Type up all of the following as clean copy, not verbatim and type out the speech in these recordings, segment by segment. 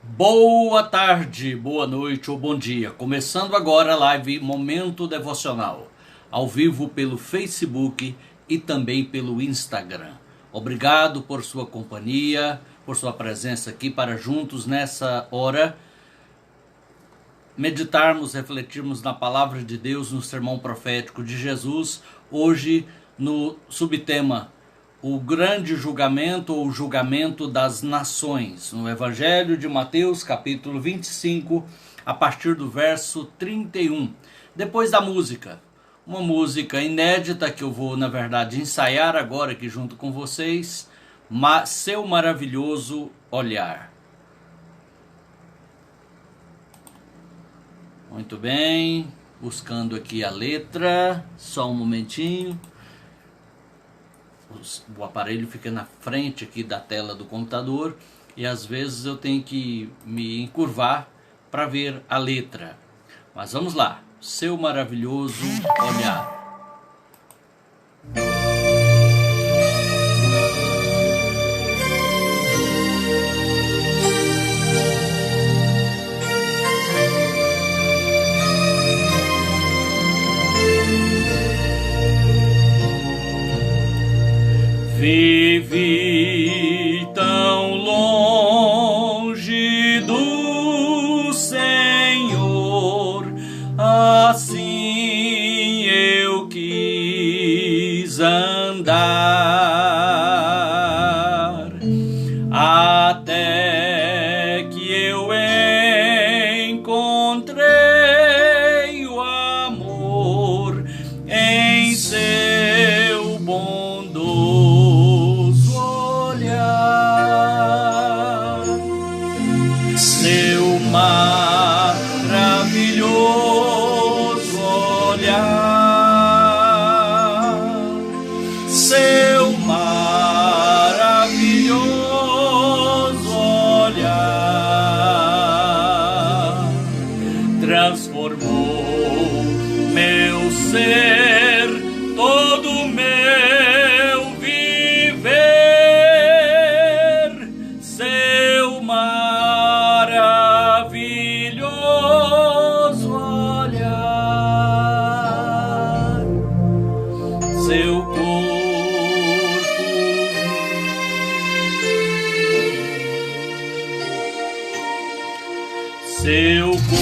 Boa tarde, boa noite ou bom dia. Começando agora a live Momento Devocional, ao vivo pelo Facebook e também pelo Instagram. Obrigado por sua companhia, por sua presença aqui para juntos nessa hora meditarmos, refletirmos na palavra de Deus, no sermão profético de Jesus, hoje no subtema o grande julgamento ou julgamento das nações, no Evangelho de Mateus, capítulo 25, a partir do verso 31. Depois da música, uma música inédita que eu vou, na verdade, ensaiar agora aqui junto com vocês, Seu Maravilhoso Olhar. Muito bem, buscando aqui a letra, só um momentinho. O aparelho fica na frente aqui da tela do computador e às vezes eu tenho que me encurvar para ver a letra. Mas vamos lá, Seu Maravilhoso Olhar. Vivi tão longe do Senhor, assim eu quis andar, até que eu encontrei o amor em seu bondoso seu maravilhoso olhar, seu maravilhoso olhar, transformou meu ser, todo meu viver, seu maravilhoso olhar, seu corpo, seu corpo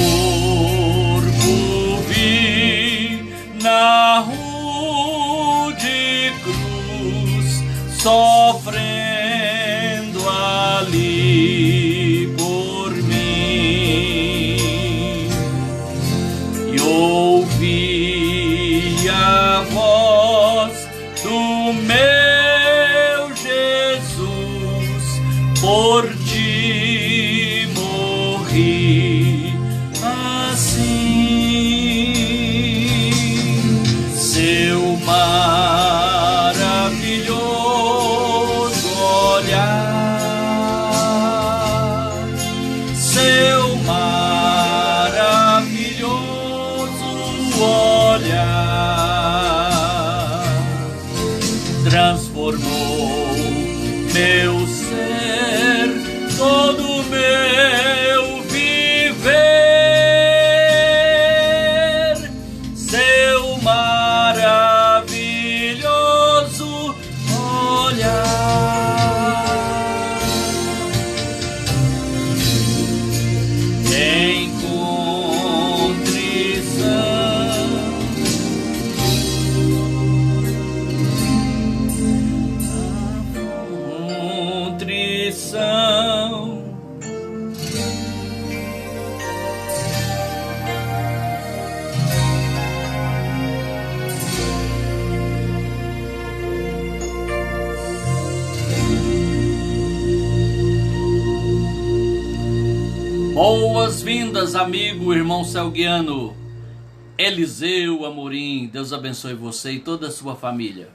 vi na rude cruz, sofrendo ali por mim, e ouvi a voz do meu Jesus, por ti morri assim, seu maravilhoso olhar, seu maravilhoso olhar, transformou meu ser, todo meu viver, seu maravilhoso olhar. Em contrição, boas-vindas, amigo, irmão Selguiano, Eliseu Amorim. Deus abençoe você e toda a sua família.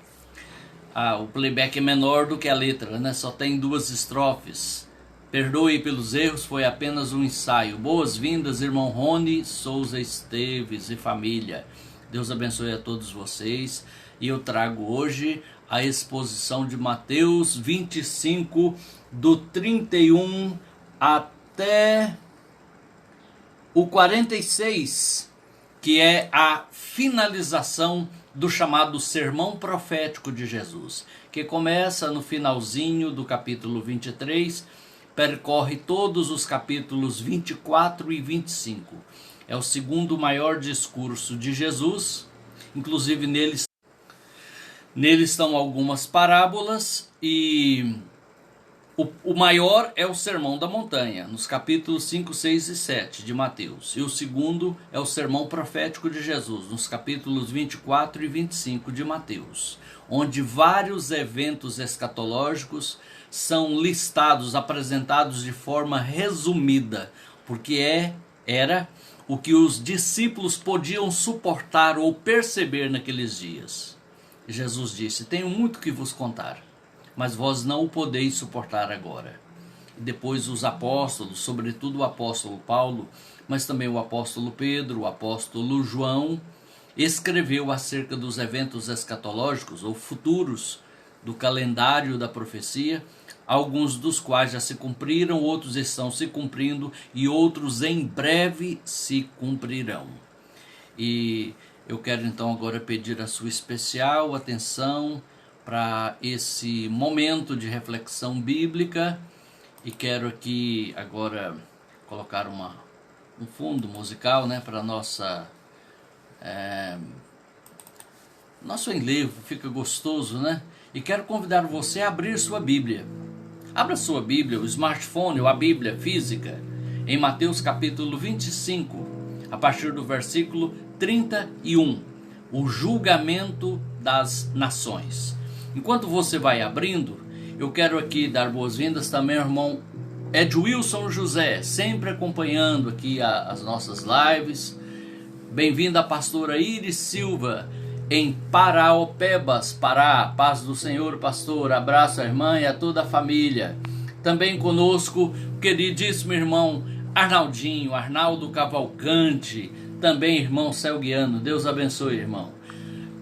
O playback é menor do que a letra, né? Só tem 2 estrofes. Perdoe pelos erros, foi apenas um ensaio. Boas-vindas, irmão Rony Souza Esteves e família. Deus abençoe a todos vocês. E eu trago hoje a exposição de Mateus 25, do 31 até o 46, que é a finalização do chamado Sermão Profético de Jesus, que começa no finalzinho do capítulo 23, percorre todos os capítulos 24 e 25. É o segundo maior discurso de Jesus, inclusive nele estão algumas parábolas, e o maior é o Sermão da Montanha, nos capítulos 5, 6 e 7 de Mateus. E o segundo é o Sermão Profético de Jesus, nos capítulos 24 e 25 de Mateus, onde vários eventos escatológicos são listados, apresentados de forma resumida, porque era o que os discípulos podiam suportar ou perceber naqueles dias. Jesus disse: tenho muito que vos contar, mas vós não o podeis suportar agora. E depois os apóstolos, sobretudo o apóstolo Paulo, mas também o apóstolo Pedro, o apóstolo João, escreveu acerca dos eventos escatológicos ou futuros do calendário da profecia, alguns dos quais já se cumpriram, outros estão se cumprindo e outros em breve se cumprirão. E eu quero então agora pedir a sua especial atenção para esse momento de reflexão bíblica, e quero aqui agora colocar um fundo musical, né, para nosso enlevo, fica gostoso, né? E quero convidar você a abrir sua Bíblia. Abra sua Bíblia, o smartphone ou a Bíblia física, em Mateus capítulo 25, a partir do versículo 31, o julgamento das nações. Enquanto você vai abrindo, eu quero aqui dar boas-vindas também ao irmão Edwilson José, sempre acompanhando aqui as nossas lives. Bem-vinda a pastora Iris Silva, em Paraopebas, Pará. Paz do Senhor, pastor. Abraço à irmã e a toda a família. Também conosco o queridíssimo irmão Arnaldo Cavalcante, também irmão Selguiano. Deus abençoe, irmão.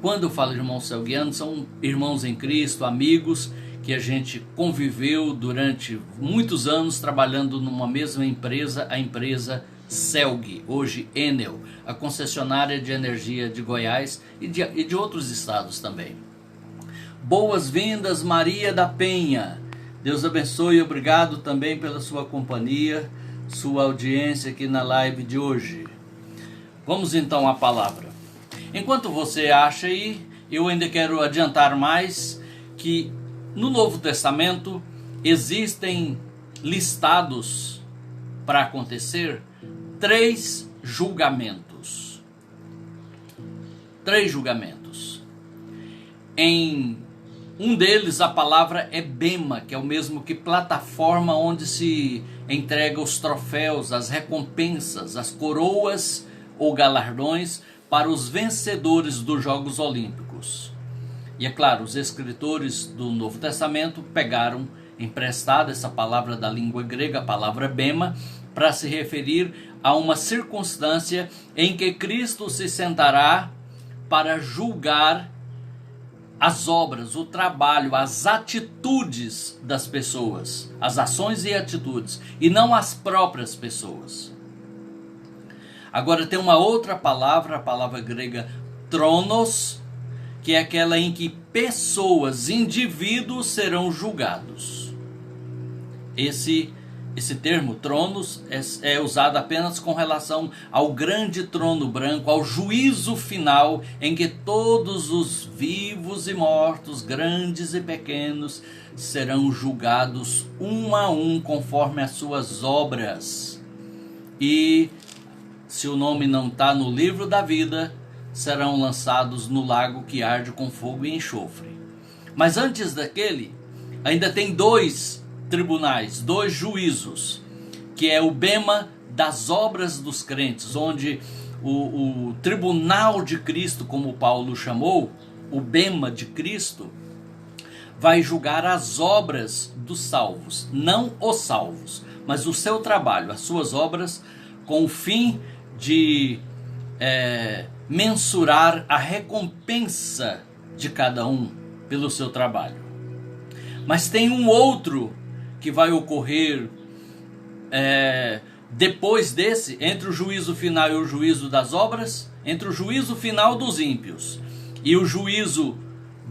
Quando eu falo irmão Selguiano, são irmãos em Cristo, amigos que a gente conviveu durante muitos anos trabalhando numa mesma empresa, a empresa Selg, hoje Enel, a concessionária de energia de Goiás e de outros estados também. Boas-vindas, Maria da Penha. Deus abençoe e obrigado também pela sua companhia, sua audiência aqui na live de hoje. Vamos então à palavra. Enquanto você acha aí, eu ainda quero adiantar mais que no Novo Testamento existem listados para acontecer 3 julgamentos. 3 julgamentos. Em um deles a palavra é bema, que é o mesmo que plataforma onde se entrega os troféus, as recompensas, as coroas ou galardões para os vencedores dos Jogos Olímpicos. E é claro, os escritores do Novo Testamento pegaram emprestada essa palavra da língua grega, a palavra bema, para se referir a uma circunstância em que Cristo se sentará para julgar as obras, o trabalho, as atitudes das pessoas, as ações e atitudes, e não as próprias pessoas. Agora tem uma outra palavra, a palavra grega tronos, que é aquela em que pessoas, indivíduos serão julgados. Esse termo, tronos, é usado apenas com relação ao grande trono branco, ao juízo final, em que todos os vivos e mortos, grandes e pequenos, serão julgados um a um conforme as suas obras. E se o nome não está no livro da vida, serão lançados no lago que arde com fogo e enxofre. Mas antes daquele, ainda tem 2 tribunais, 2 juízos, que é o bema das obras dos crentes, onde o tribunal de Cristo, como Paulo chamou, o bema de Cristo, vai julgar as obras dos salvos, não os salvos, mas o seu trabalho, as suas obras, com o fim de mensurar a recompensa de cada um pelo seu trabalho. Mas tem um outro que vai ocorrer depois desse, entre o juízo final e o juízo das obras, entre o juízo final dos ímpios e o juízo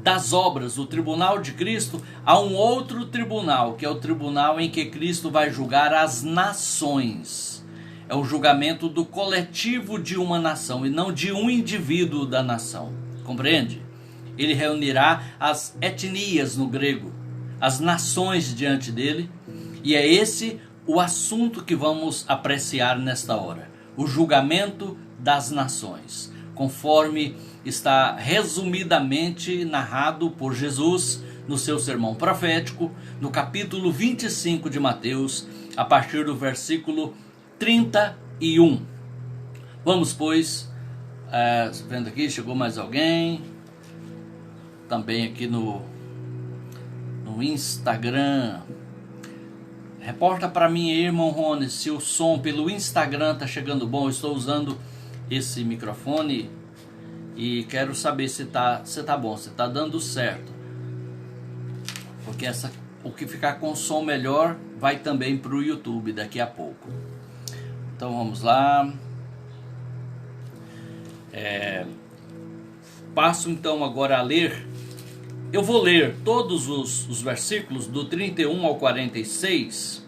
das obras, o tribunal de Cristo, há um outro tribunal, que é o tribunal em que Cristo vai julgar as nações. É o julgamento do coletivo de uma nação e não de um indivíduo da nação. Compreende? Ele reunirá as etnias no grego, as nações diante dele, e é esse o assunto que vamos apreciar nesta hora. O julgamento das nações, conforme está resumidamente narrado por Jesus no seu sermão profético, no capítulo 25 de Mateus, a partir do versículo 31. Vamos, pois, vendo aqui, chegou mais alguém, também aqui no Instagram. Reporta para mim, irmão Rony, se o som pelo Instagram está chegando bom. Eu estou usando esse microfone e quero saber se tá bom, se está dando certo. Porque o que ficar com som melhor vai também para o YouTube daqui a pouco. Então vamos lá. Passo então agora a ler. Eu vou ler todos os versículos do 31 ao 46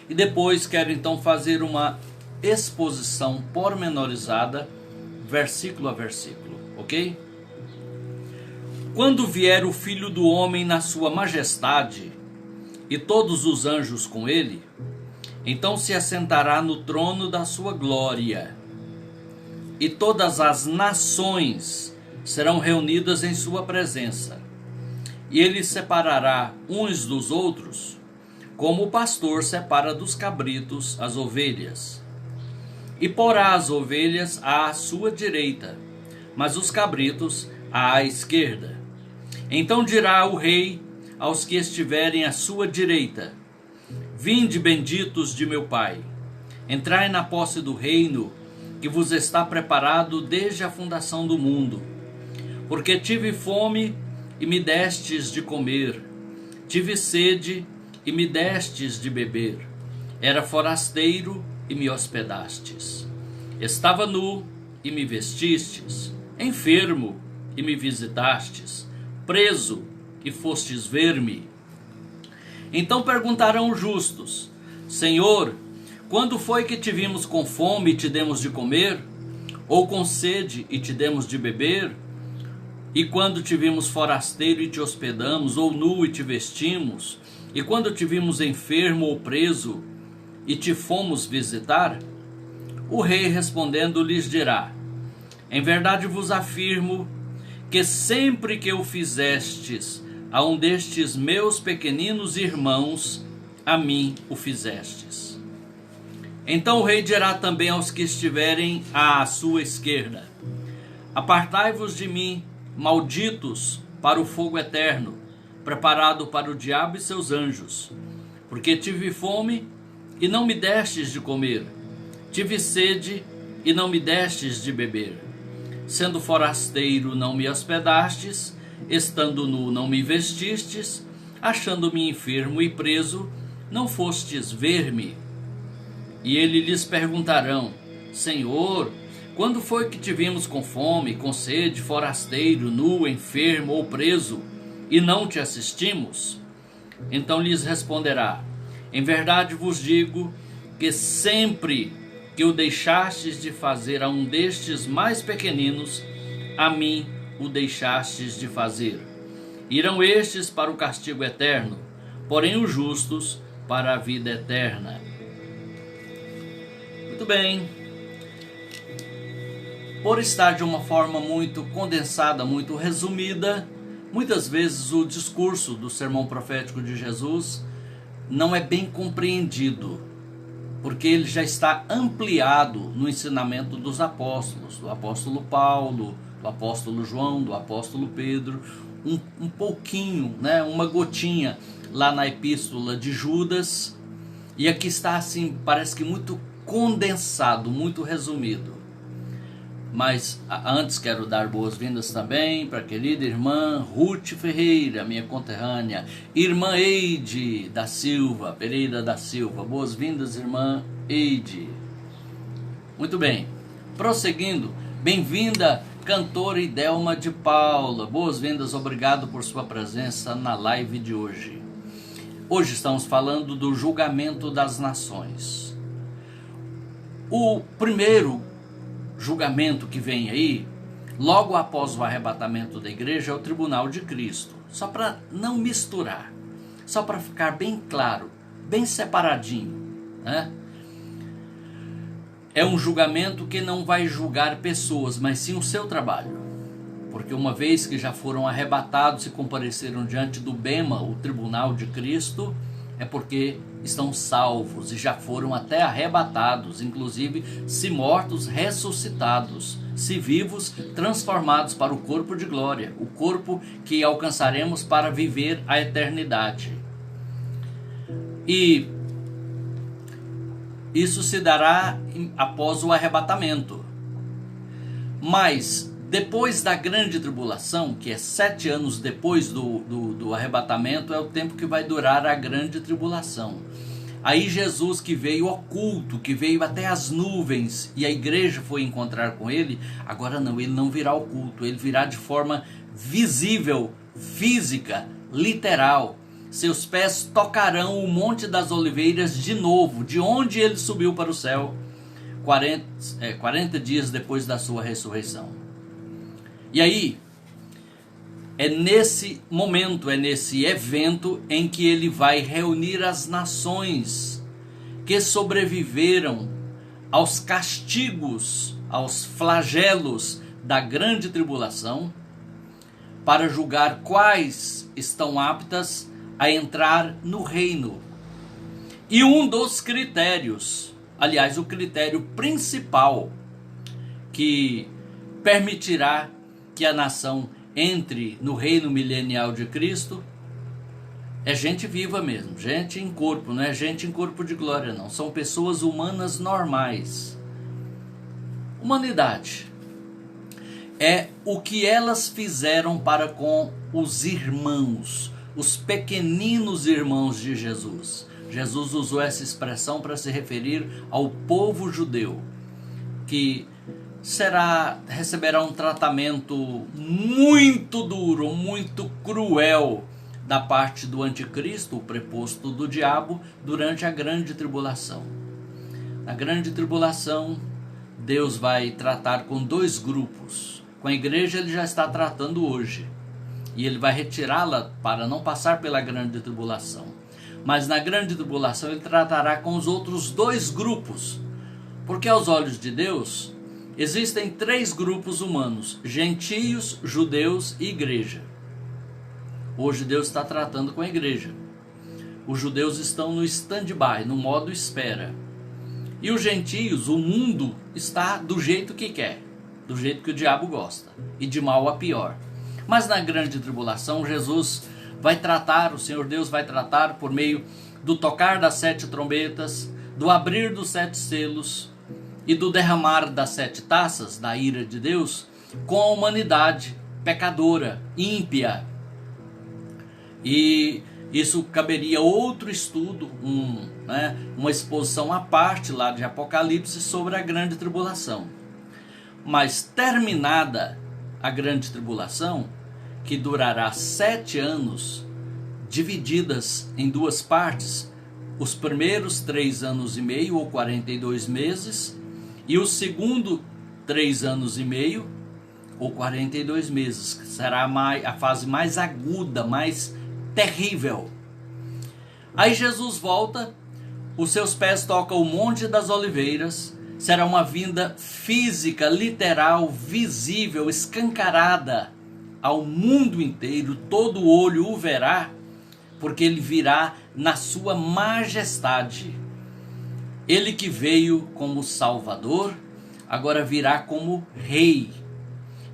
e depois quero então fazer uma exposição pormenorizada, versículo a versículo, ok? Quando vier o Filho do Homem na sua majestade e todos os anjos com ele, então se assentará no trono da sua glória e todas as nações serão reunidas em sua presença, e ele separará uns dos outros, como o pastor separa dos cabritos as ovelhas, e porá as ovelhas à sua direita, mas os cabritos à esquerda. Então dirá o rei aos que estiverem à sua direita: Vinde, benditos de meu Pai, entrai na posse do reino que vos está preparado desde a fundação do mundo. Porque tive fome e me destes de comer, tive sede e me destes de beber, era forasteiro e me hospedastes, estava nu e me vestistes, enfermo e me visitastes, preso e fostes ver-me. Então perguntarão os justos: Senhor, quando foi que te vimos com fome e te demos de comer? Ou com sede e te demos de beber? E quando te vimos forasteiro e te hospedamos, ou nu e te vestimos? E quando te vimos enfermo ou preso e te fomos visitar? O rei respondendo lhes dirá: Em verdade vos afirmo que sempre que o fizestes a um destes meus pequeninos irmãos, a mim o fizestes. Então o rei dirá também aos que estiverem à sua esquerda: Apartai-vos de mim, malditos, para o fogo eterno, preparado para o diabo e seus anjos. Porque tive fome e não me destes de comer, tive sede e não me destes de beber. Sendo forasteiro não me hospedastes, estando nu não me vestistes, achando-me enfermo e preso, não fostes ver-me. E eles lhes perguntarão: Senhor, quando foi que te vimos com fome, com sede, forasteiro, nu, enfermo ou preso, e não te assistimos? Então lhes responderá: Em verdade vos digo que sempre que o deixastes de fazer a um destes mais pequeninos, a mim o deixastes de fazer. Irão estes para o castigo eterno, porém os justos para a vida eterna. Muito bem. Por estar de uma forma muito condensada, muito resumida, muitas vezes o discurso do sermão profético de Jesus não é bem compreendido, porque ele já está ampliado no ensinamento dos apóstolos, do apóstolo Paulo, do apóstolo João, do apóstolo Pedro, um pouquinho, né, uma gotinha lá na epístola de Judas, e aqui está assim, parece que muito condensado, muito resumido. Mas antes quero dar boas-vindas também para a querida irmã Ruth Ferreira, minha conterrânea, irmã Eide da Silva, Pereira da Silva. Boas-vindas, irmã Eide. Muito bem, prosseguindo, bem-vinda, cantora Idelma de Paula. Boas-vindas, obrigado por sua presença na live de hoje. Hoje estamos falando do julgamento das nações. O primeiro julgamento que vem aí, logo após o arrebatamento da igreja, é o tribunal de Cristo. Só para não misturar, só para ficar bem claro, bem separadinho, né? É um julgamento que não vai julgar pessoas, mas sim o seu trabalho. Porque uma vez que já foram arrebatados e compareceram diante do Bema, o tribunal de Cristo, é porque estão salvos e já foram até arrebatados, inclusive se mortos, ressuscitados, se vivos, transformados para o corpo de glória, o corpo que alcançaremos para viver a eternidade. E isso se dará após o arrebatamento. Mas depois da grande tribulação, que é 7 anos depois do arrebatamento, é o tempo que vai durar a grande tribulação. Aí Jesus, que veio oculto, que veio até as nuvens, e a igreja foi encontrar com ele, agora não, ele não virá oculto, ele virá de forma visível, física, literal. Seus pés tocarão o Monte das Oliveiras de novo, de onde ele subiu para o céu, 40 dias depois da sua ressurreição. E aí, é nesse momento, é nesse evento em que ele vai reunir as nações que sobreviveram aos castigos, aos flagelos da grande tribulação, para julgar quais estão aptas a entrar no reino. E um dos critérios, aliás, o critério principal que permitirá que a nação entre no reino milenial de Cristo é gente viva mesmo, gente em corpo, não é gente em corpo de glória não, são pessoas humanas normais. Humanidade é o que elas fizeram para com os irmãos, os pequeninos irmãos de Jesus. Jesus usou essa expressão para se referir ao povo judeu, que receberá um tratamento muito duro, muito cruel da parte do anticristo, o preposto do diabo, durante a grande tribulação. Na grande tribulação, Deus vai tratar com 2 grupos. Com a igreja ele já está tratando hoje, e ele vai retirá-la para não passar pela grande tribulação. Mas na grande tribulação ele tratará com os outros 2 grupos, porque aos olhos de Deus existem 3 grupos humanos: gentios, judeus e igreja. Hoje Deus está tratando com a igreja. Os judeus estão no stand-by, no modo espera. E os gentios, o mundo, está do jeito que quer, do jeito que o diabo gosta, e de mal a pior. Mas na grande tribulação, Jesus vai tratar, o Senhor Deus vai tratar por meio do tocar das 7 trombetas, do abrir dos 7 selos e do derramar das 7 taças da ira de Deus com a humanidade pecadora, ímpia. E isso caberia outro estudo, uma exposição à parte lá de Apocalipse sobre a grande tribulação. Mas terminada a grande tribulação, que durará 7 anos, divididas em 2 partes, os primeiros 3 anos e meio, ou 42 meses, e o segundo 3 anos e meio, ou 42 meses, que será a fase mais aguda, mais terrível. Aí Jesus volta, os seus pés tocam o Monte das Oliveiras, será uma vinda física, literal, visível, escancarada ao mundo inteiro, todo olho o verá, porque ele virá na sua majestade. Ele que veio como Salvador, agora virá como Rei.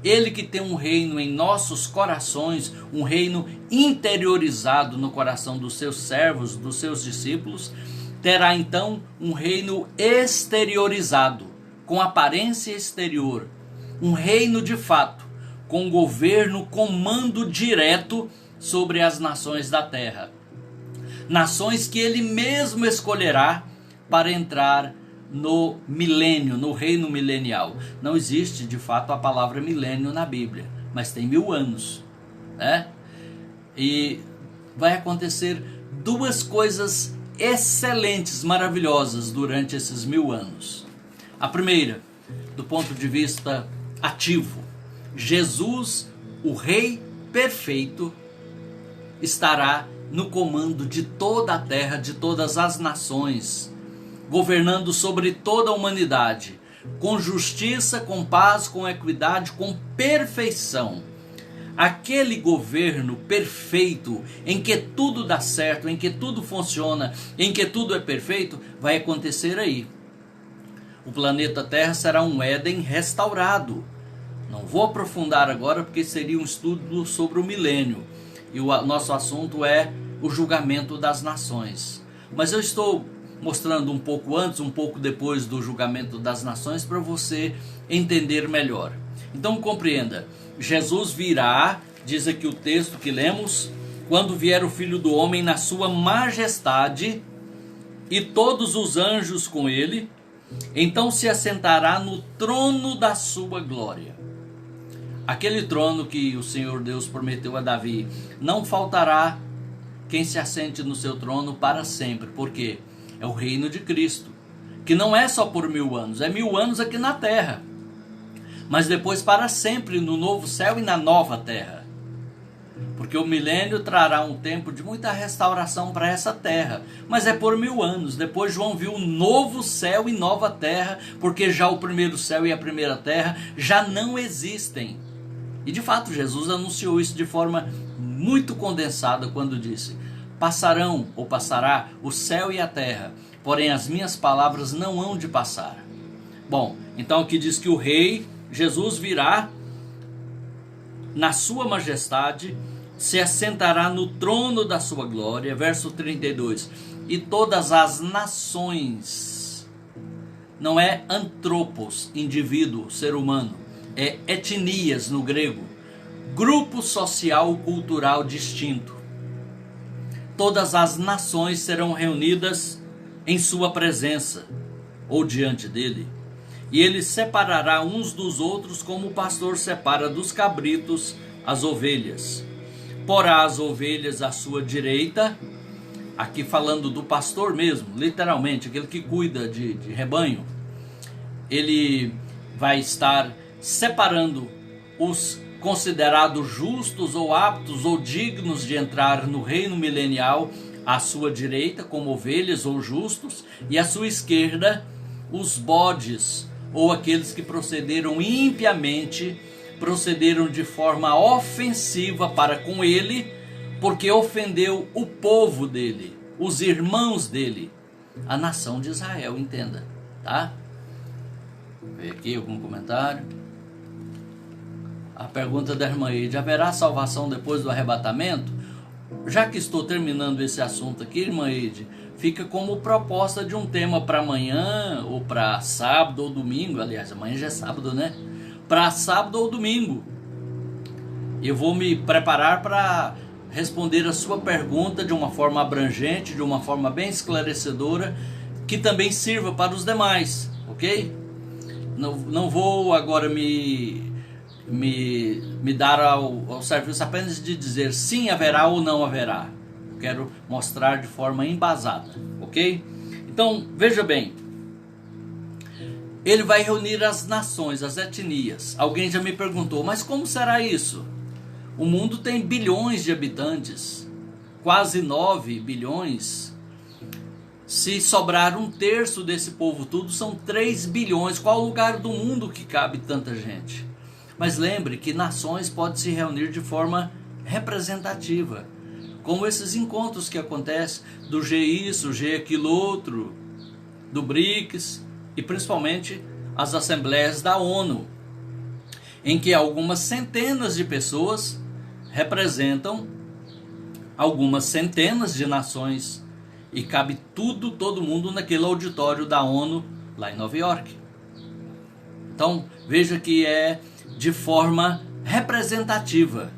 Ele que tem um reino em nossos corações, um reino interiorizado no coração dos seus servos, dos seus discípulos, terá então um reino exteriorizado, com aparência exterior, um reino de fato, com governo, comando direto sobre as nações da terra. Nações que ele mesmo escolherá para entrar no milênio, no reino milenial. Não existe de fato a palavra milênio na Bíblia, mas tem 1000 anos, né? E vai acontecer duas coisas excelentes, maravilhosas durante esses 1000 anos. A primeira, do ponto de vista ativo, Jesus, o Rei perfeito, estará no comando de toda a terra, de todas as nações, governando sobre toda a humanidade, com justiça, com paz, com equidade, com perfeição. Aquele governo perfeito, em que tudo dá certo, em que tudo funciona, em que tudo é perfeito, vai acontecer aí. O planeta Terra será um Éden restaurado. Não vou aprofundar agora porque seria um estudo sobre o milênio. E o nosso assunto é o julgamento das nações. Mas eu estou mostrando um pouco antes, um pouco depois do julgamento das nações para você entender melhor. Então compreenda, Jesus virá, diz aqui o texto que lemos, quando vier o Filho do Homem na sua majestade e todos os anjos com ele, então se assentará no trono da sua glória. Aquele trono que o Senhor Deus prometeu a Davi, não faltará quem se assente no seu trono para sempre. Por quê? É o reino de Cristo, que não é só por 1000 anos, é 1000 anos aqui na terra, mas depois para sempre no novo céu e na nova terra. Porque o milênio trará um tempo de muita restauração para essa terra, mas é por 1000 anos. Depois João viu um novo céu e nova terra, porque já o primeiro céu e a primeira terra já não existem. E de fato Jesus anunciou isso de forma muito condensada quando disse: passarão ou passará o céu e a terra, porém as minhas palavras não hão de passar. Bom, então aqui diz que o rei Jesus virá na sua majestade, se assentará no trono da sua glória, verso 32, e todas as nações, não é antropos, indivíduo, ser humano, é etnias no grego, grupo social cultural distinto. Todas as nações serão reunidas em sua presença, ou diante dele, e ele separará uns dos outros como o pastor separa dos cabritos as ovelhas. Porá as ovelhas à sua direita, aqui falando do pastor mesmo, literalmente, aquele que cuida de rebanho. Ele vai estar separando os considerados justos ou aptos ou dignos de entrar no reino milenial à sua direita, como ovelhas ou justos, e à sua esquerda, os bodes, ou aqueles que procederam impiamente, procederam de forma ofensiva para com ele, porque ofendeu o povo dele, os irmãos dele, a nação de Israel, entenda, tá? Vê aqui algum comentário. A pergunta da irmã Eide: haverá salvação depois do arrebatamento? Já que estou terminando esse assunto aqui, irmã Eide, fica como proposta de um tema para amanhã, ou para sábado ou domingo. Aliás, amanhã já é sábado, né? Para sábado ou domingo. Eu vou me preparar para responder a sua pergunta de uma forma abrangente, de uma forma bem esclarecedora, que também sirva para os demais, ok? Não vou agora me dar ao serviço apenas de dizer sim haverá ou não haverá. Quero mostrar de forma embasada, ok? Então, veja bem, ele vai reunir as nações, as etnias. Alguém já me perguntou, mas como será isso? O mundo tem bilhões de habitantes, quase 9 bilhões. Se sobrar 1/3 desse povo tudo, são 3 bilhões. Qual lugar do mundo que cabe tanta gente? Mas lembre que nações podem se reunir de forma representativa, como esses encontros que acontecem do G isso, G aquilo outro, do BRICS, e principalmente as assembleias da ONU, em que algumas centenas de pessoas representam algumas centenas de nações, e cabe todo mundo naquele auditório da ONU lá em Nova York. Então veja que é de forma representativa.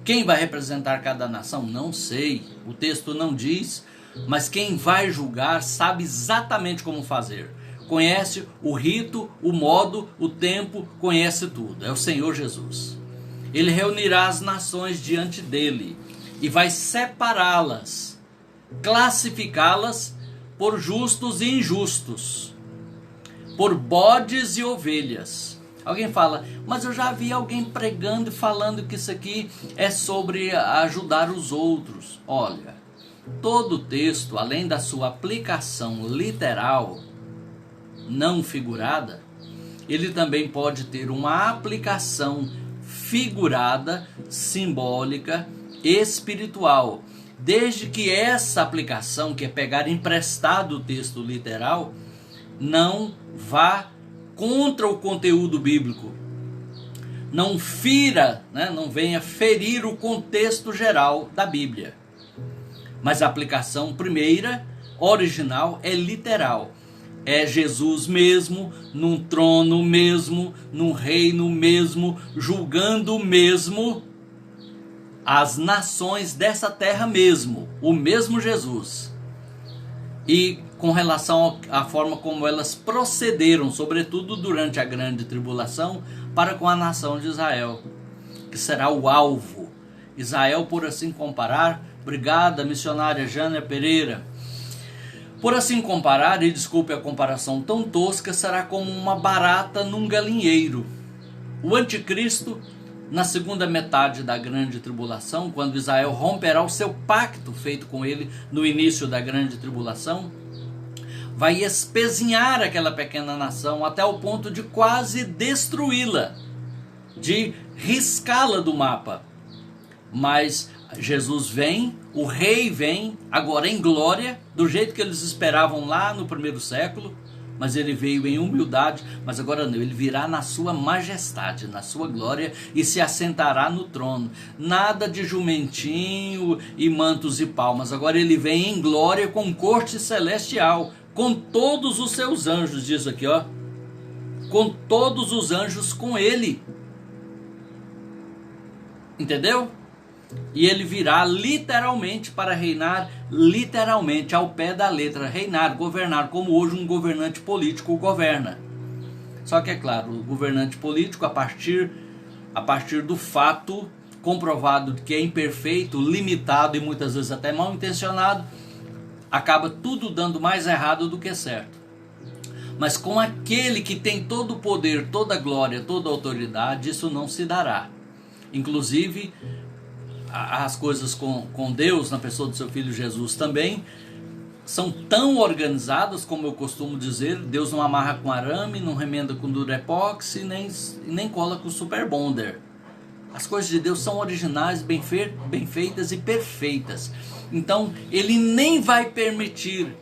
Quem vai representar cada nação? Não sei, o texto não diz, mas quem vai julgar sabe exatamente como fazer. Conhece o rito, o modo, o tempo, conhece tudo. É o Senhor Jesus. Ele reunirá as nações diante dele e vai separá-las, classificá-las por justos e injustos, por bodes e ovelhas. Alguém fala, mas eu já vi alguém pregando e falando que isso aqui é sobre ajudar os outros. Olha, todo texto, além da sua aplicação literal, não figurada, ele também pode ter uma aplicação figurada, simbólica, espiritual. Desde que essa aplicação, que é pegar emprestado o texto literal, não vá contra o conteúdo bíblico, não fira, não venha ferir o contexto geral da Bíblia. Mas a aplicação primeira, original, é literal. É Jesus mesmo, num trono mesmo, num reino mesmo, julgando mesmo as nações dessa terra mesmo, o mesmo Jesus. E com relação à forma como elas procederam, sobretudo durante a grande tribulação, para com a nação de Israel, que será o alvo. Israel, por assim comparar, obrigada, missionária Jânia Pereira. Por assim comparar, e desculpe a comparação tão tosca, será como uma barata num galinheiro. O anticristo, na segunda metade da grande tribulação, quando Israel romperá o seu pacto feito com ele no início da grande tribulação, vai espezinhar aquela pequena nação até o ponto de quase destruí-la, de riscá-la do mapa. Mas Jesus vem, o rei vem, agora em glória, do jeito que eles esperavam lá no primeiro século, mas ele veio em humildade, mas agora não, ele virá na sua majestade, na sua glória, e se assentará no trono. Nada de jumentinho e mantos e palmas, agora ele vem em glória com corte celestial, com todos os seus anjos, diz aqui, ó, com todos os anjos com ele. Entendeu? E ele virá literalmente para reinar, literalmente, ao pé da letra, reinar, governar, como hoje um governante político governa. Só que é claro, o governante político, a partir do fato comprovado de que é imperfeito, limitado e muitas vezes até mal intencionado, acaba tudo dando mais errado do que certo. Mas com aquele que tem todo o poder, toda a glória, toda a autoridade, isso não se dará. Inclusive, as coisas com Deus, na pessoa do seu Filho Jesus também, são tão organizadas, como eu costumo dizer, Deus não amarra com arame, não remenda com durepox e nem cola com super bonder. As coisas de Deus são originais, bem feitas e perfeitas. Então, ele nem vai permitir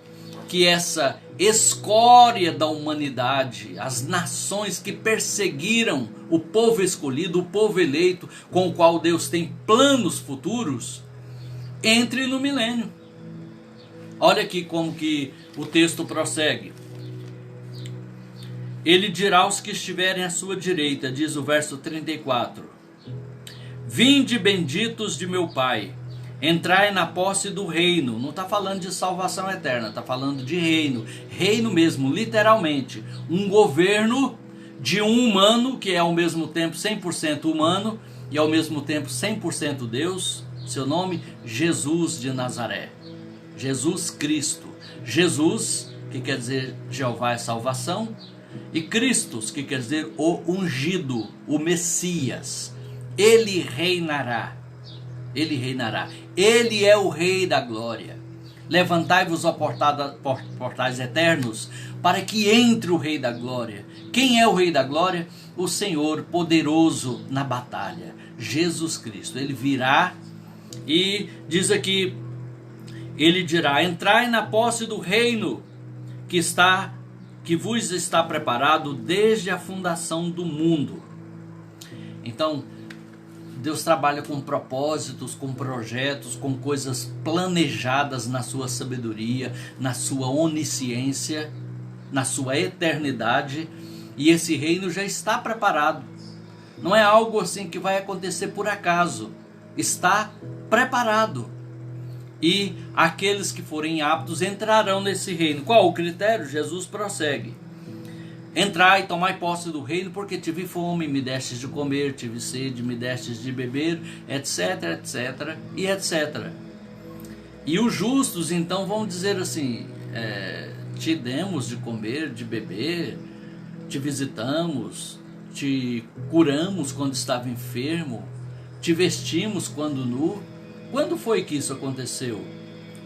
que essa escória da humanidade, as nações que perseguiram o povo escolhido, o povo eleito, com o qual Deus tem planos futuros, entre no milênio. Olha aqui como que o texto prossegue. Ele dirá aos que estiverem à sua direita, diz o verso 34, vinde benditos de meu Pai, entrai na posse do reino. Não está falando de salvação eterna, está falando de reino. Reino mesmo, literalmente. Um governo de um humano, que é ao mesmo tempo 100% humano e ao mesmo tempo 100% Deus. Seu nome, Jesus de Nazaré. Jesus Cristo. Jesus, que quer dizer Jeová é salvação, e Cristos, que quer dizer o ungido, o Messias. Ele reinará. Ele reinará. Ele é o Rei da glória. Levantai-vos, ó portais eternos, para que entre o Rei da glória. Quem é o Rei da glória? O Senhor poderoso na batalha, Jesus Cristo. Ele virá e diz aqui, ele dirá, entrai na posse do reino que vos está preparado desde a fundação do mundo. Então, Deus trabalha com propósitos, com projetos, com coisas planejadas na sua sabedoria, na sua onisciência, na sua eternidade, e esse reino já está preparado. Não é algo assim que vai acontecer por acaso. Está preparado. E aqueles que forem aptos entrarão nesse reino. Qual o critério? Jesus prossegue. Entrai e tomai posse do reino, porque tive fome, me destes de comer, tive sede, me destes de beber, etc, etc, e etc. E os justos então vão dizer assim, te demos de comer, de beber, te visitamos, te curamos quando estava enfermo, te vestimos quando nu. Quando foi que isso aconteceu?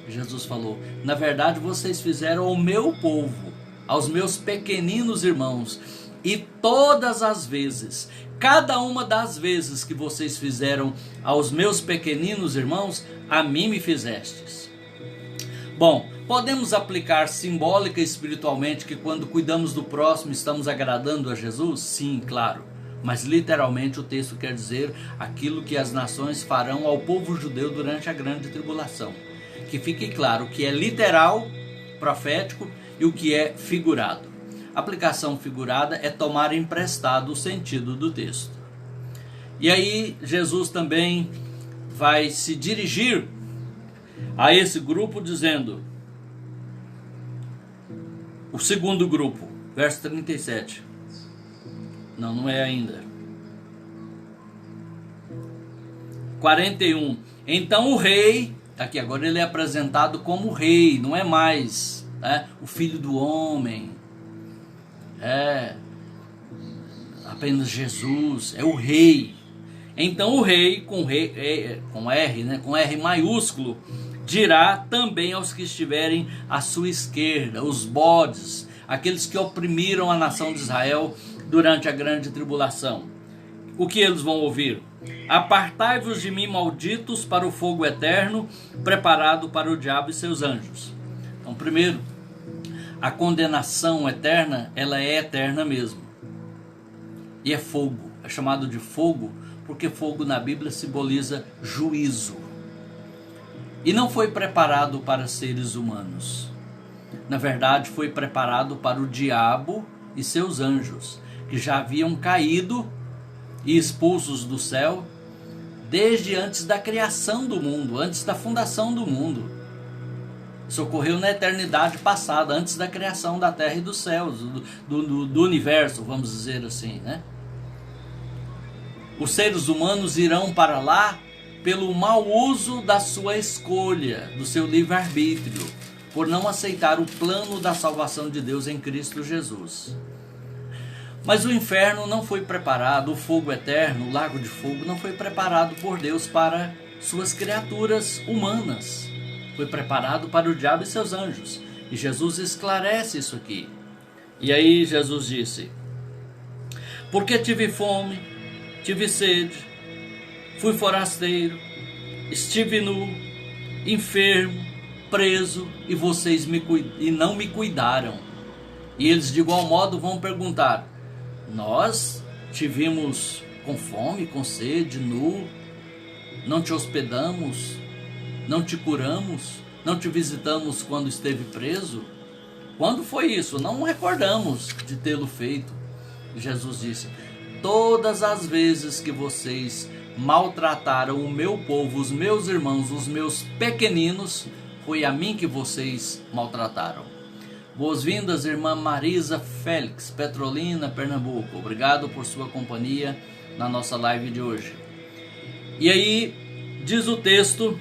Jesus falou, na verdade vocês fizeram ao meu povo, aos meus pequeninos irmãos, e todas as vezes, cada uma das vezes que vocês fizeram aos meus pequeninos irmãos, a mim me fizestes. Bom, podemos aplicar simbólica e espiritualmente que quando cuidamos do próximo estamos agradando a Jesus? Sim, claro. Mas literalmente o texto quer dizer aquilo que as nações farão ao povo judeu durante a grande tribulação. Que fique claro o que é literal, profético, e o que é figurado. Aplicação figurada é tomar emprestado o sentido do texto. E aí Jesus também vai se dirigir a esse grupo dizendo, o segundo grupo, verso 37. Não é ainda. 41. Então o rei, aqui agora ele é apresentado como rei, não é mais o filho do homem, apenas Jesus, é o rei. Então o rei, com R, com R maiúsculo, dirá também aos que estiverem à sua esquerda, os bodes, aqueles que oprimiram a nação de Israel durante a grande tribulação. O que eles vão ouvir? Apartai-vos de mim, malditos, para o fogo eterno, preparado para o diabo e seus anjos. Então, primeiro, a condenação eterna, ela é eterna mesmo. E é fogo. É chamado de fogo porque fogo na Bíblia simboliza juízo. E não foi preparado para seres humanos. Na verdade, foi preparado para o diabo e seus anjos, que já haviam caído e expulsos do céu desde antes da criação do mundo, antes da fundação do mundo. Isso ocorreu na eternidade passada, antes da criação da terra e dos céus, do universo, vamos dizer assim, né? Os seres humanos irão para lá pelo mau uso da sua escolha, do seu livre-arbítrio, por não aceitar o plano da salvação de Deus em Cristo Jesus. Mas o inferno não foi preparado, o fogo eterno, o lago de fogo, não foi preparado por Deus para suas criaturas humanas. Foi preparado para o diabo e seus anjos. E Jesus esclarece isso aqui. E aí Jesus disse, porque tive fome, tive sede, fui forasteiro, estive nu, enfermo, preso, e vocês não me cuidaram. E eles de igual modo vão perguntar, nós te vimos com fome, com sede, nu, não te hospedamos, não te curamos, não te visitamos quando esteve preso? Quando foi isso? Não recordamos de tê-lo feito. Jesus disse, todas as vezes que vocês maltrataram o meu povo, os meus irmãos, os meus pequeninos, foi a mim que vocês maltrataram. Boas-vindas, irmã Marisa Félix, Petrolina, Pernambuco. Obrigado por sua companhia na nossa live de hoje. E aí, diz o texto,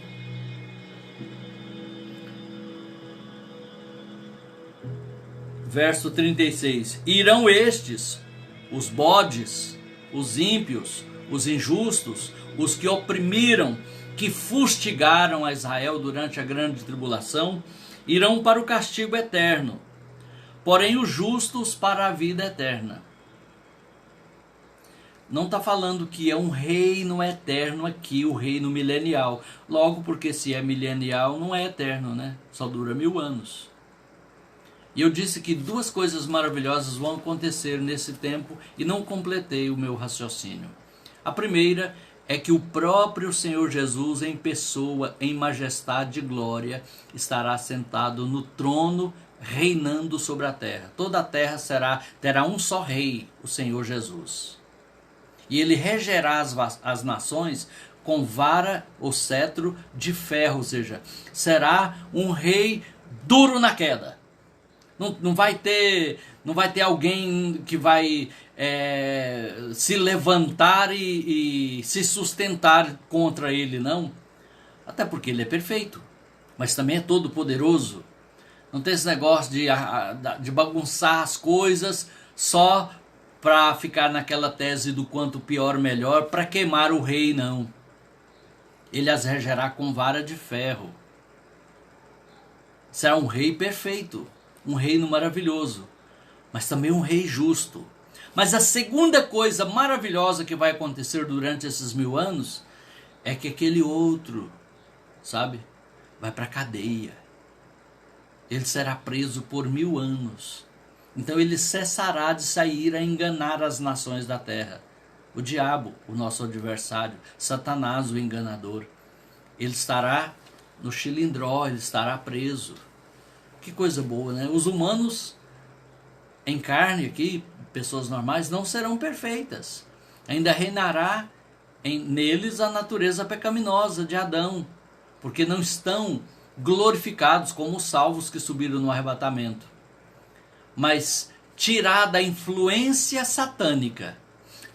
verso 36, irão estes, os bodes, os ímpios, os injustos, os que oprimiram, que fustigaram a Israel durante a grande tribulação, irão para o castigo eterno, porém os justos para a vida eterna. Não está falando que é um reino eterno aqui, o reino milenial. Logo, porque se é milenial, não é eterno, né? Só dura 1000 anos. E eu disse que duas coisas maravilhosas vão acontecer nesse tempo e não completei o meu raciocínio. A primeira é que o próprio Senhor Jesus, em pessoa, em majestade e glória, estará sentado no trono, reinando sobre a terra. Toda a terra terá um só rei, o Senhor Jesus. E ele regerá as nações com vara ou cetro de ferro, ou seja, será um rei duro na queda. Não vai ter alguém que vai se levantar e se sustentar contra ele, não. Até porque ele é perfeito, mas também é todo poderoso. Não tem esse negócio de bagunçar as coisas só para ficar naquela tese do quanto pior melhor, para queimar o rei, não. Ele as regerá com vara de ferro. Será um rei perfeito, um reino maravilhoso, mas também um rei justo. Mas a segunda coisa maravilhosa que vai acontecer durante esses 1000 anos é que aquele outro, sabe, vai para a cadeia. Ele será preso por 1000 anos. Então ele cessará de sair a enganar as nações da terra. O diabo, o nosso adversário, Satanás, o enganador, ele estará no chilindró, ele estará preso. Que coisa boa, né? Os humanos em carne aqui, pessoas normais, não serão perfeitas. Ainda reinará neles a natureza pecaminosa de Adão, porque não estão glorificados como os salvos que subiram no arrebatamento. Mas tirada a influência satânica,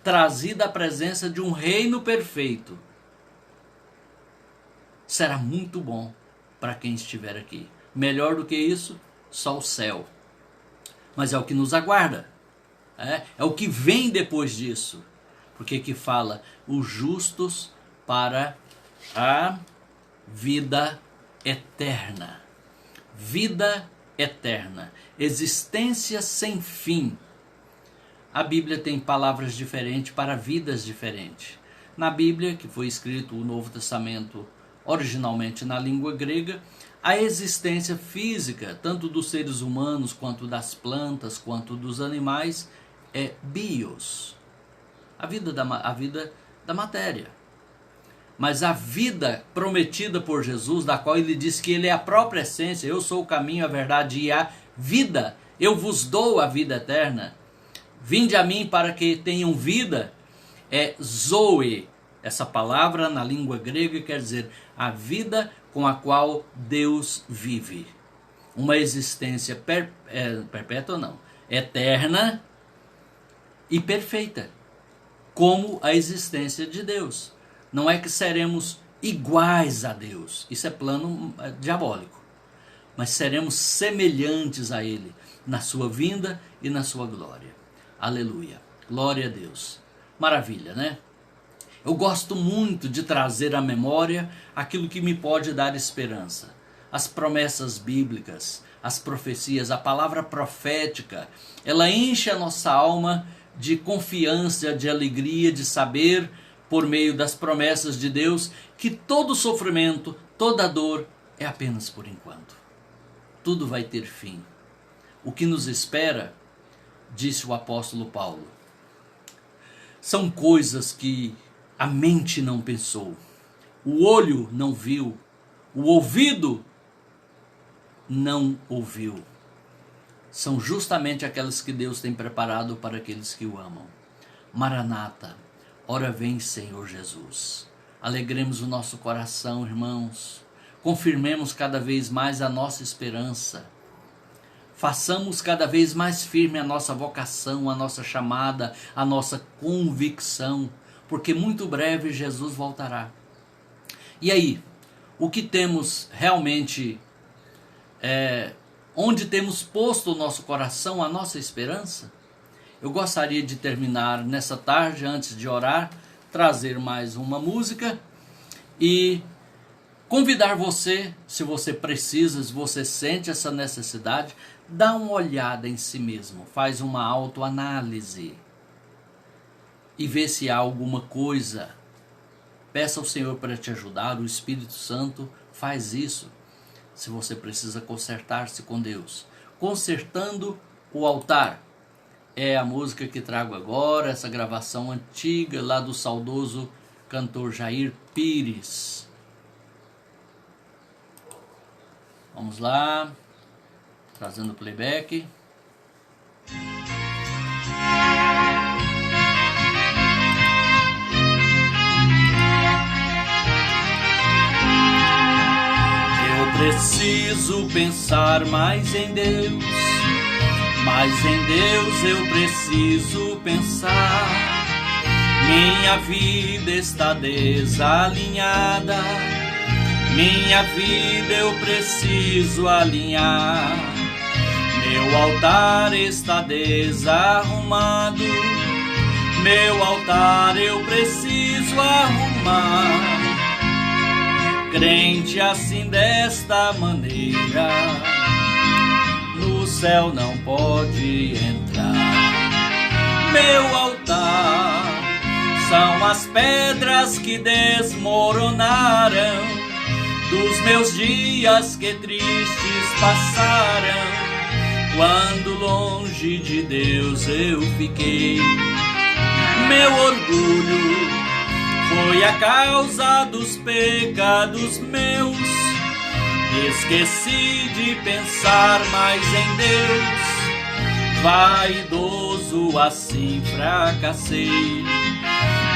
trazida à presença de um reino perfeito, será muito bom para quem estiver aqui. Melhor do que isso, só o céu. Mas é o que nos aguarda. É o que vem depois disso. Porque que fala os justos para a vida eterna. Vida eterna. Existência sem fim. A Bíblia tem palavras diferentes para vidas diferentes. Na Bíblia, que foi escrito o Novo Testamento originalmente na língua grega, a existência física, tanto dos seres humanos, quanto das plantas, quanto dos animais, é bios. A vida da matéria. Mas a vida prometida por Jesus, da qual ele diz que ele é a própria essência, eu sou o caminho, a verdade e a vida, eu vos dou a vida eterna, vinde a mim para que tenham vida, é zoe. Essa palavra na língua grega quer dizer a vida com a qual Deus vive. Uma existência perpétua não, eterna e perfeita, como a existência de Deus. Não é que seremos iguais a Deus, isso é plano diabólico, mas seremos semelhantes a Ele na sua vinda e na sua glória. Aleluia, glória a Deus. Maravilha, né? Eu gosto muito de trazer à memória aquilo que me pode dar esperança. As promessas bíblicas, as profecias, a palavra profética, ela enche a nossa alma de confiança, de alegria, de saber, por meio das promessas de Deus, que todo sofrimento, toda dor é apenas por enquanto. Tudo vai ter fim. O que nos espera, disse o apóstolo Paulo, são coisas que a mente não pensou, o olho não viu, o ouvido não ouviu. São justamente aquelas que Deus tem preparado para aqueles que o amam. Maranata, ora vem, Senhor Jesus. Alegremos o nosso coração, irmãos. Confirmemos cada vez mais a nossa esperança. Façamos cada vez mais firme a nossa vocação, a nossa chamada, a nossa convicção, porque muito breve Jesus voltará. E aí, o que temos realmente, onde temos posto o nosso coração, a nossa esperança? Eu gostaria de terminar nessa tarde, antes de orar, trazer mais uma música e convidar você, se você precisa, se você sente essa necessidade, dá uma olhada em si mesmo, faz uma autoanálise e vê se há alguma coisa. Peça ao Senhor para te ajudar, o Espírito Santo faz isso. Se você precisa consertar-se com Deus, consertando o altar, é a música que trago agora, essa gravação antiga lá do saudoso cantor Jair Pires. Vamos lá, trazendo playback. preciso pensar mais em Deus, mas em Deus eu preciso pensar. Minha vida está desalinhada, minha vida eu preciso alinhar. Meu altar está desarrumado, meu altar eu preciso arrumar. Crente assim desta maneira, no céu não pode entrar. Meu altar são as pedras que desmoronaram dos meus dias que tristes passaram, quando longe de Deus eu fiquei. Meu orgulho foi a causa dos pecados meus, esqueci de pensar mais em Deus, vaidoso assim fracassei.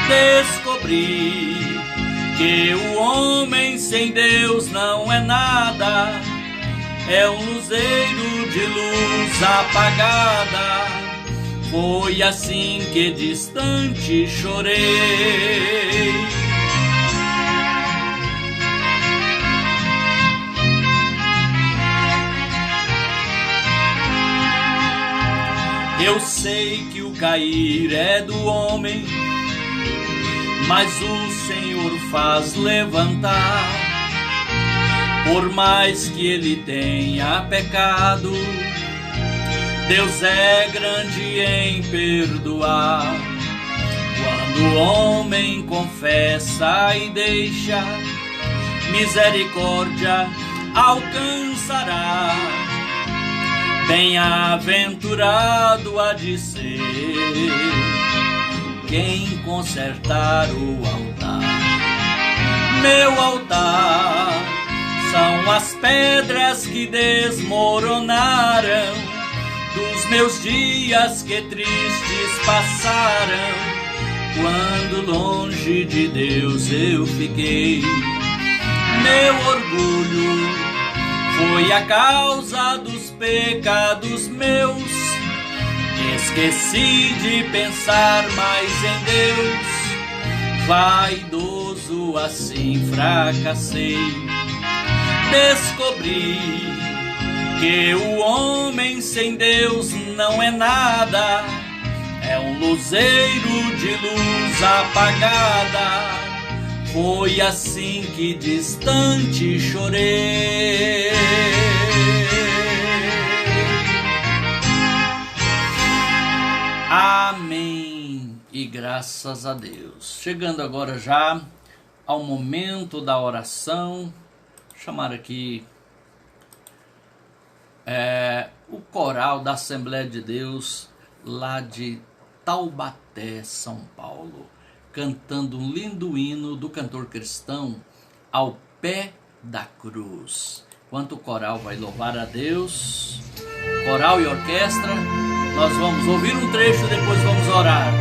Descobri que o homem sem Deus não é nada, é um luzeiro de luz apagada. Foi assim que distante chorei. Eu sei que o cair é do homem, mas o Senhor faz levantar. Por mais que ele tenha pecado, Deus é grande em perdoar. Quando o homem confessa e deixa, misericórdia alcançará. Bem-aventurado há de ser quem consertar o altar. Meu altar são as pedras que desmoronaram dos meus dias que tristes passaram, quando longe de Deus eu fiquei. Meu orgulho foi a causa dos pecados meus, esqueci de pensar mais em Deus, vaidoso assim fracassei. Descobri que o homem sem Deus não é nada, é um luzeiro de luz apagada. Foi assim que distante chorei. Amém e graças a Deus. Chegando agora já ao momento da oração, vou chamar aqui o coral da Assembleia de Deus lá de Taubaté, São Paulo, cantando um lindo hino do cantor cristão Ao Pé da Cruz. Enquanto o coral vai louvar a Deus, coral e orquestra, nós vamos ouvir um trecho e depois vamos orar.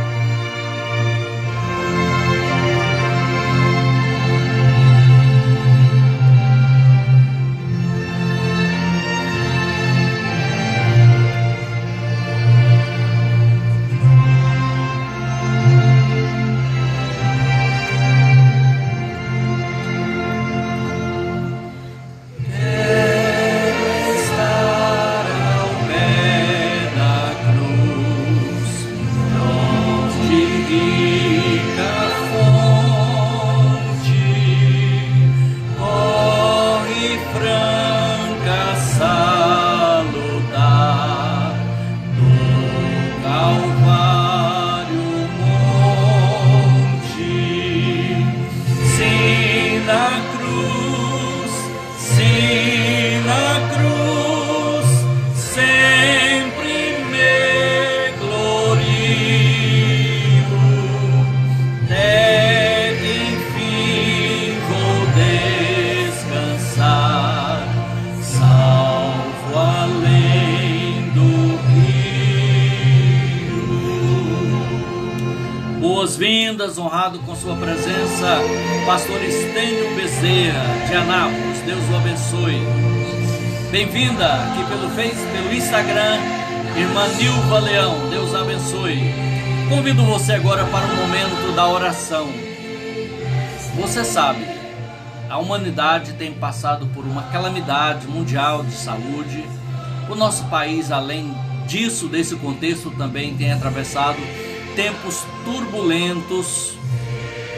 Boas-vindas, honrado com sua presença, pastor Estênio Bezerra, de Anápolis. Deus o abençoe. Bem-vinda aqui pelo Instagram, irmã Nilva Leão, Deus a abençoe. Convido você agora para o momento da oração. Você sabe, a humanidade tem passado por uma calamidade mundial de saúde. O nosso país, além disso, desse contexto, também tem atravessado tempos turbulentos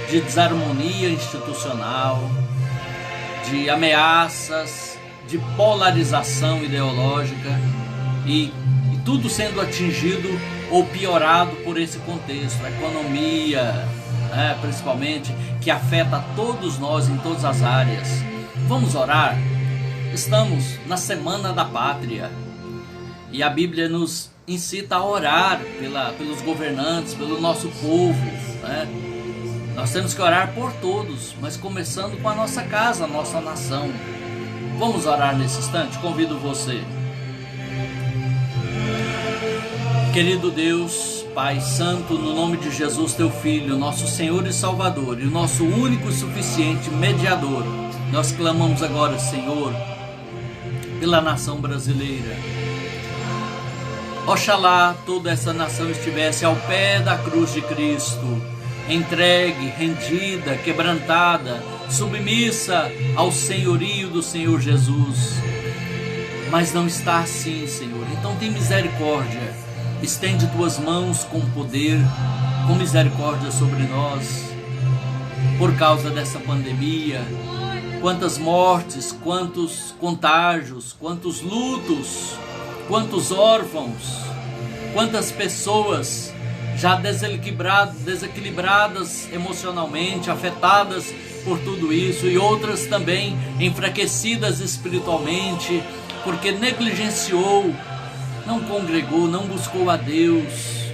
de desarmonia institucional, de ameaças, de polarização ideológica e tudo sendo atingido ou piorado por esse contexto. A economia, principalmente, que afeta a todos nós em todas as áreas. Vamos orar? Estamos na Semana da Pátria e a Bíblia nos incita a orar pelos governantes, pelo nosso povo, Nós temos que orar por todos, mas começando com a nossa casa, a nossa nação. Vamos orar nesse instante? Convido você. Querido Deus, Pai Santo, no nome de Jesus, Teu Filho, nosso Senhor e Salvador, e o nosso único e suficiente mediador, nós clamamos agora, Senhor, pela nação brasileira. Oxalá toda essa nação estivesse ao pé da cruz de Cristo, entregue, rendida, quebrantada, submissa ao senhorio do Senhor Jesus. Mas não está assim, Senhor. Então tem misericórdia. Estende tuas mãos com poder, com misericórdia sobre nós. Por causa dessa pandemia, quantas mortes, quantos contágios, quantos lutos, quantos órfãos, quantas pessoas já desequilibradas emocionalmente, afetadas por tudo isso, e outras também enfraquecidas espiritualmente, porque negligenciou, não congregou, não buscou a Deus,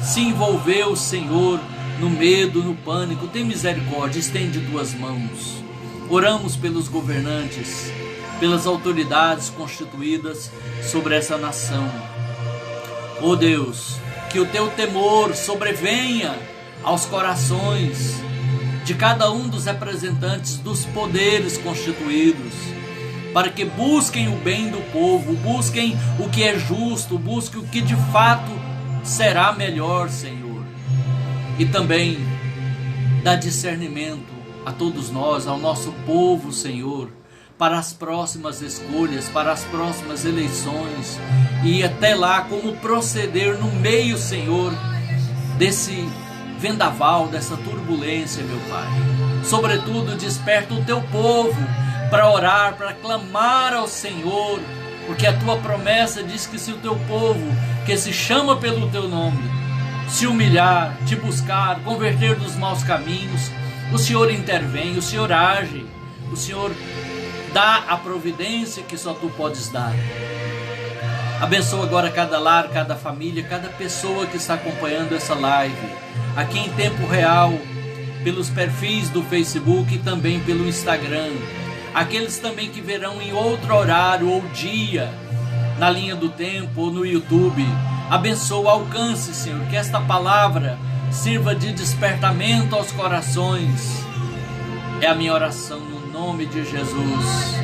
se envolveu, Senhor, no medo, no pânico. Tem misericórdia, estende tuas mãos. Oramos pelos governantes, pelas autoridades constituídas sobre essa nação. Ó Deus, que o teu temor sobrevenha aos corações de cada um dos representantes dos poderes constituídos, para que busquem o bem do povo, busquem o que é justo, busquem o que de fato será melhor, Senhor. E também dá discernimento a todos nós, ao nosso povo, Senhor, para as próximas escolhas, para as próximas eleições, e até lá como proceder no meio, Senhor, desse vendaval, dessa turbulência, meu Pai. Sobretudo, desperta o teu povo para orar, para clamar ao Senhor, porque a tua promessa diz que se o teu povo, que se chama pelo teu nome, se humilhar, te buscar, converter dos maus caminhos, o Senhor intervém, o Senhor age, o Senhor dá a providência que só tu podes dar. Abençoa agora cada lar, cada família, cada pessoa que está acompanhando essa live, aqui em tempo real, pelos perfis do Facebook e também pelo Instagram. Aqueles também que verão em outro horário ou dia, na linha do tempo ou no YouTube. Abençoa, alcance, Senhor, que esta palavra sirva de despertamento aos corações. É a minha oração no nome de Jesus.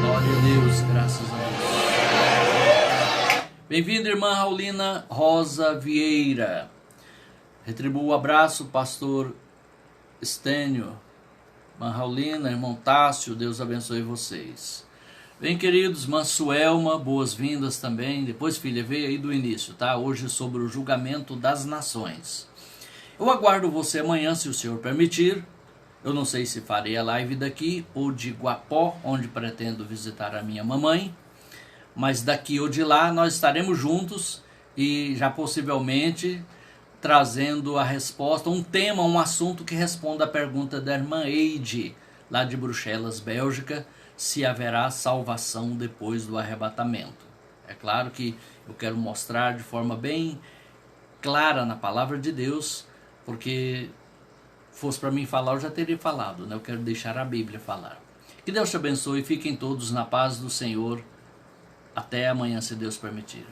Glória a Deus, graças a Deus. Bem-vinda, irmã Raulina Rosa Vieira. Retribua o abraço, pastor Estênio. Irmã Raulina, irmão Tássio, Deus abençoe vocês. Bem, queridos, irmã Suelma, boas-vindas também. Depois, filha, veio aí do início, tá? Hoje sobre o julgamento das nações. Eu aguardo você amanhã, se o Senhor permitir. Eu não sei se farei a live daqui ou de Guapó, onde pretendo visitar a minha mamãe. Mas daqui ou de lá nós estaremos juntos e já possivelmente trazendo a resposta, um tema, um assunto que responda a pergunta da irmã Eide, lá de Bruxelas, Bélgica, se haverá salvação depois do arrebatamento. É claro que eu quero mostrar de forma bem clara na palavra de Deus, porque fosse para mim falar, eu já teria falado, né? Eu quero deixar a Bíblia falar. Que Deus te abençoe e fiquem todos na paz do Senhor. Até amanhã, se Deus permitir.